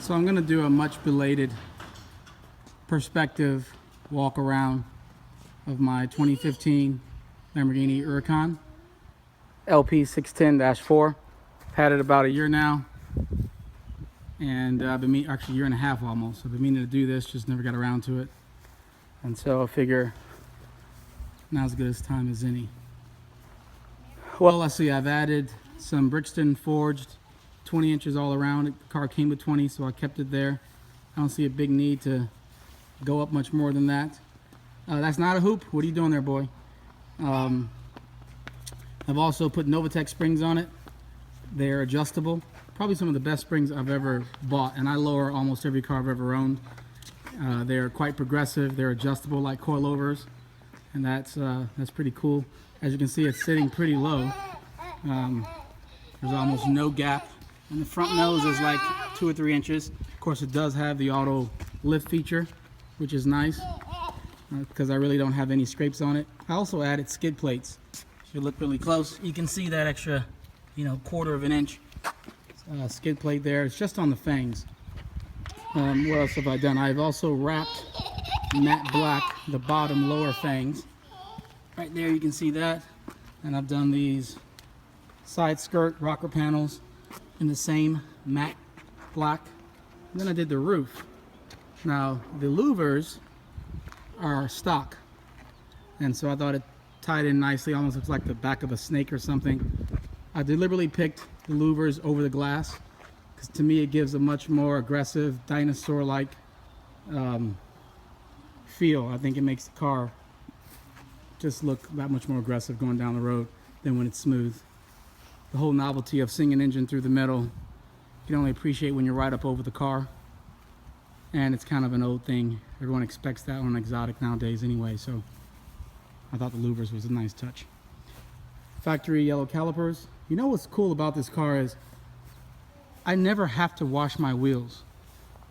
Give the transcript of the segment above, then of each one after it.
So I'm going to do a much belated perspective walk around of my 2015 Lamborghini Huracan LP 610-4. Had it about a year now, and I've been actually a year and a half almost. I've been meaning to do this, just never got around to it. And so I figure now's as good a time as any. Well, let's see, I've added some Brixton forged 20 inches all around. The car came with 20, so I kept it there. I don't see a big need to go up much more than that. That's not a hoop. What are you doing there, boy? I've also put Novatech springs on it. They're adjustable. Probably some of the best springs I've ever bought, and I lower almost every car I've ever owned. They're quite progressive. They're adjustable like coilovers, and that's pretty cool. As you can see, it's sitting pretty low. There's almost no gap, and the front nose is like 2 or 3 inches. Of course, it does have the auto lift feature, which is nice because I really don't have any scrapes on it. I also added skid plates. If you look really close, you can see that extra, 1/4 of an inch skid plate there. It's just on the fangs. What else have I done? I've also wrapped matte black the bottom lower fangs. Right there, you can see that. And I've done these side skirt rocker panels in the same matte black. And then I did the roof. Now, the louvers are stock, and so I thought it tied in nicely. Almost looks like the back of a snake or something. I deliberately picked the louvers over the glass because to me it gives a much more aggressive dinosaur-like feel. I think it makes the car just look that much more aggressive going down the road than when it's smooth. The whole novelty of seeing an engine through the metal, you can only appreciate when you're right up over the car. And it's kind of an old thing. Everyone expects that on an exotic nowadays anyway, so I thought the louvers was a nice touch. Factory yellow calipers. You know what's cool about this car is I never have to wash my wheels.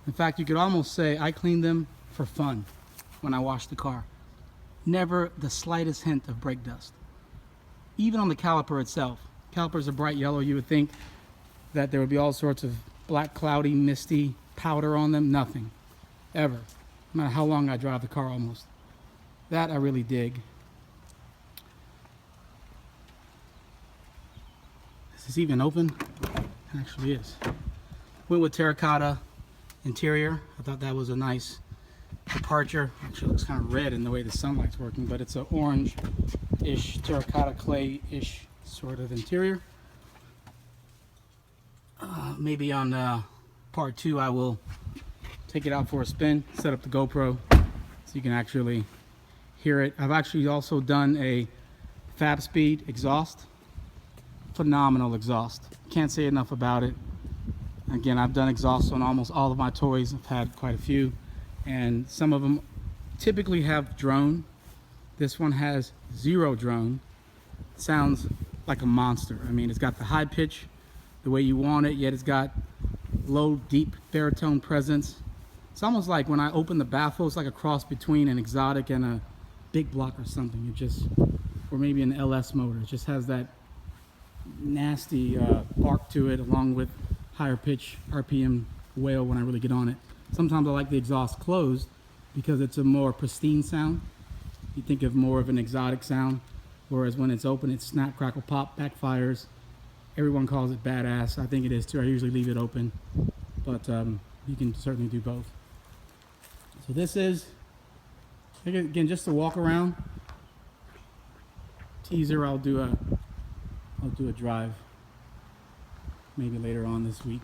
In fact, you could almost say I clean them for fun when I wash the car. Never the slightest hint of brake dust. Even on the caliper itself. Calipers are bright yellow. You would think that there would be all sorts of black, cloudy, misty powder on them. Nothing. Ever. No matter how long I drive the car almost. That I really dig. Is this even open? It actually is. Went with terracotta interior. I thought that was a nice departure. Actually looks kind of red in the way the sunlight's working, but it's an orange-ish, terracotta clay-ish sort of interior. Maybe on part 2 I will take it out for a spin, set up the GoPro so you can actually hear it. I've actually also done a Fab Speed Exhaust. Phenomenal exhaust. Can't say enough about it. Again, I've done exhaust on almost all of my toys. I've had quite a few, and some of them typically have drone. This one has 0 drone. Sounds like a monster. I mean, it's got the high pitch the way you want it, yet it's got low, deep baritone presence. It's almost like when I open the baffle, it's like a cross between an exotic and a big block or something. It just, or maybe an LS motor. It just has that nasty bark to it, along with higher pitch RPM wail when I really get on it. Sometimes I like the exhaust closed because it's a more pristine sound. You think of more of an exotic sound, whereas when it's open, it's snap, crackle, pop, backfires. Everyone calls it badass. I think it is too. I usually leave it open, but you can certainly do both. So this is, again, just a walk around. Teaser, I'll do a drive maybe later on this week.